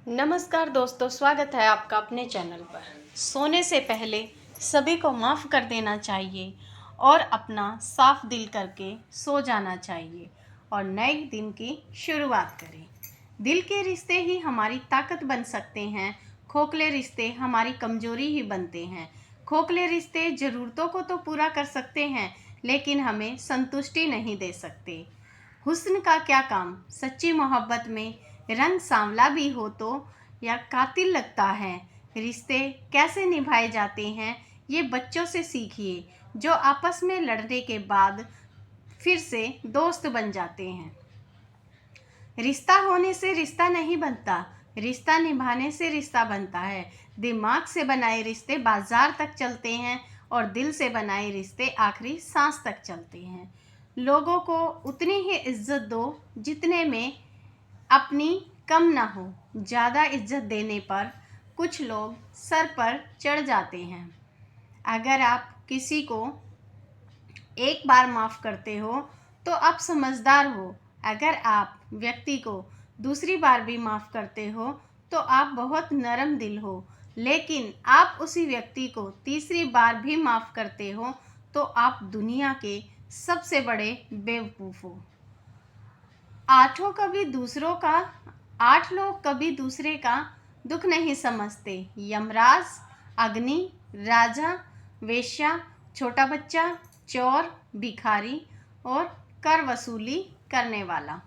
नमस्कार दोस्तों, स्वागत है आपका अपने चैनल पर। सोने से पहले सभी को माफ़ कर देना चाहिए और अपना साफ दिल करके सो जाना चाहिए और नए दिन की शुरुआत करें। दिल के रिश्ते ही हमारी ताकत बन सकते हैं, खोखले रिश्ते हमारी कमजोरी ही बनते हैं। खोखले रिश्ते ज़रूरतों को तो पूरा कर सकते हैं, लेकिन हमें संतुष्टि नहीं दे सकते। हुस्न का क्या काम सच्ची मोहब्बत में, रंग सांवला भी हो तो या कातिल लगता है। रिश्ते कैसे निभाए जाते हैं ये बच्चों से सीखिए, जो आपस में लड़ने के बाद फिर से दोस्त बन जाते हैं। रिश्ता होने से रिश्ता नहीं बनता, रिश्ता निभाने से रिश्ता बनता है। दिमाग से बनाए रिश्ते बाजार तक चलते हैं और दिल से बनाए रिश्ते आखिरी सांस तक चलते हैं। लोगों को उतनी ही इज्जत दो जितने में अपनी कम ना हो। ज़्यादा इज्जत देने पर कुछ लोग सर पर चढ़ जाते हैं। अगर आप किसी को एक बार माफ़ करते हो तो आप समझदार हो। अगर आप व्यक्ति को दूसरी बार भी माफ़ करते हो तो आप बहुत नरम दिल हो। लेकिन आप उसी व्यक्ति को तीसरी बार भी माफ़ करते हो तो आप दुनिया के सबसे बड़े बेवकूफ़ हो। आठ लोग कभी दूसरे का दुख नहीं समझते। यमराज, अग्नि, राजा, वेश्या, छोटा बच्चा, चोर, भिखारी और कर वसूली करने वाला।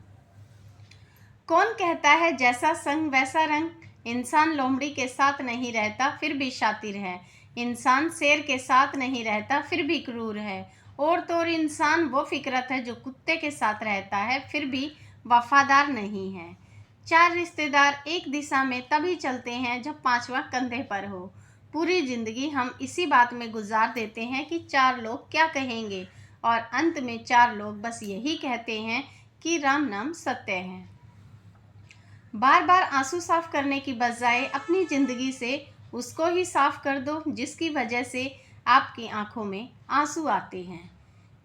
कौन कहता है जैसा संग वैसा रंग? इंसान लोमड़ी के साथ नहीं रहता फिर भी शातिर है। इंसान शेर के साथ नहीं रहता फिर भी क्रूर है। और तो इंसान वो फितरत है जो कुत्ते के साथ रहता है फिर भी वफादार नहीं है। चार रिश्तेदार एक दिशा में तभी चलते हैं जब पांचवा कंधे पर हो। पूरी जिंदगी हम इसी बात में गुजार देते हैं कि चार लोग क्या कहेंगे, और अंत में चार लोग बस यही कहते हैं कि राम नाम सत्य है। बार बार आंसू साफ करने की बजाय अपनी ज़िंदगी से उसको ही साफ कर दो जिसकी वजह से आपकी आंखों में आंसू आते हैं।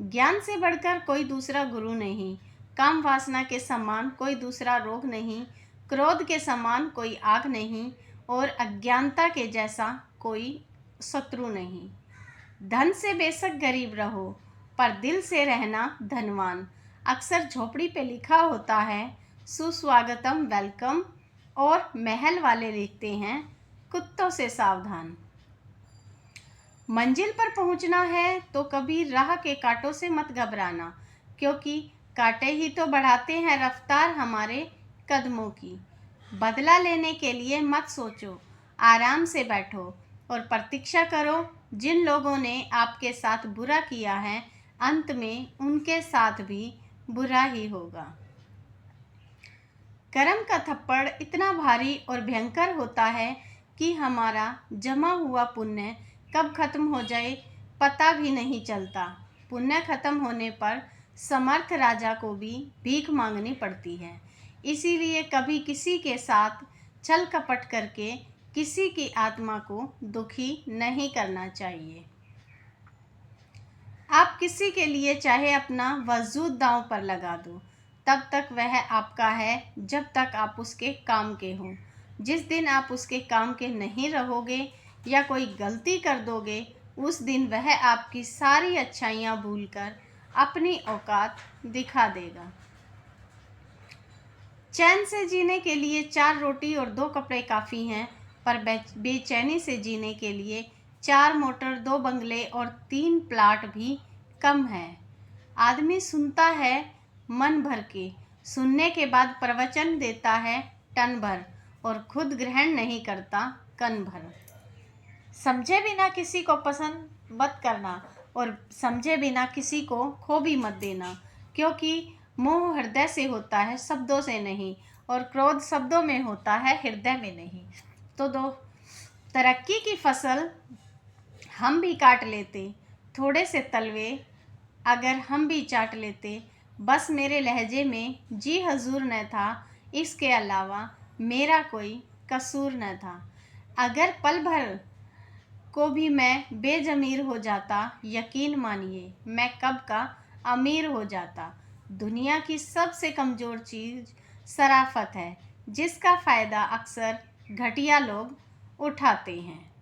ज्ञान से बढ़कर कोई दूसरा गुरु नहीं, काम वासना के समान कोई दूसरा रोग नहीं, क्रोध के समान कोई आग नहीं और अज्ञानता के जैसा कोई शत्रु नहीं। धन से बेशक गरीब रहो पर दिल से रहना धनवान। अक्सर झोपड़ी पे लिखा होता है सुस्वागतम वेलकम, और महल वाले लिखते हैं कुत्तों से सावधान। मंजिल पर पहुंचना है तो कभी राह के कांटों से मत घबराना, क्योंकि कांटे ही तो बढ़ाते हैं रफ्तार हमारे कदमों की। बदला लेने के लिए मत सोचो, आराम से बैठो और प्रतीक्षा करो। जिन लोगों ने आपके साथ बुरा किया है अंत में उनके साथ भी बुरा ही होगा। कर्म का थप्पड़ इतना भारी और भयंकर होता है कि हमारा जमा हुआ पुण्य कब खत्म हो जाए पता भी नहीं चलता। पुण्य खत्म होने पर समर्थ राजा को भी भीख मांगनी पड़ती है। इसीलिए कभी किसी के साथ छल कपट करके किसी की आत्मा को दुखी नहीं करना चाहिए। आप किसी के लिए चाहे अपना वजूद दांव पर लगा दो, तब तक वह आपका है जब तक आप उसके काम के हों। जिस दिन आप उसके काम के नहीं रहोगे या कोई गलती कर दोगे, उस दिन वह आपकी सारी अच्छाइयाँ भूलकर अपनी औकात दिखा देगा। चैन से जीने के लिए 4 रोटी और 2 कपड़े काफ़ी हैं, पर बेचैनी से जीने के लिए 4 मोटर, 2 बंगले और 3 प्लाट भी कम है। आदमी सुनता है मन भर के, सुनने के बाद प्रवचन देता है टन भर और खुद ग्रहण नहीं करता कन भर। समझे बिना किसी को पसंद मत करना और समझे बिना किसी को खो भी मत देना, क्योंकि मोह हृदय से होता है शब्दों से नहीं, और क्रोध शब्दों में होता है हृदय में नहीं। तो तरक्की की फसल हम भी काट लेते, थोड़े से तलवे अगर हम भी चाट लेते। बस मेरे लहजे में जी हजूर न था, इसके अलावा मेरा कोई कसूर न था। अगर पल भर को भी मैं बेजमीर हो जाता, यकीन मानिए मैं कब का अमीर हो जाता। दुनिया की सबसे कमज़ोर चीज़ शराफत है, जिसका फ़ायदा अक्सर घटिया लोग उठाते हैं।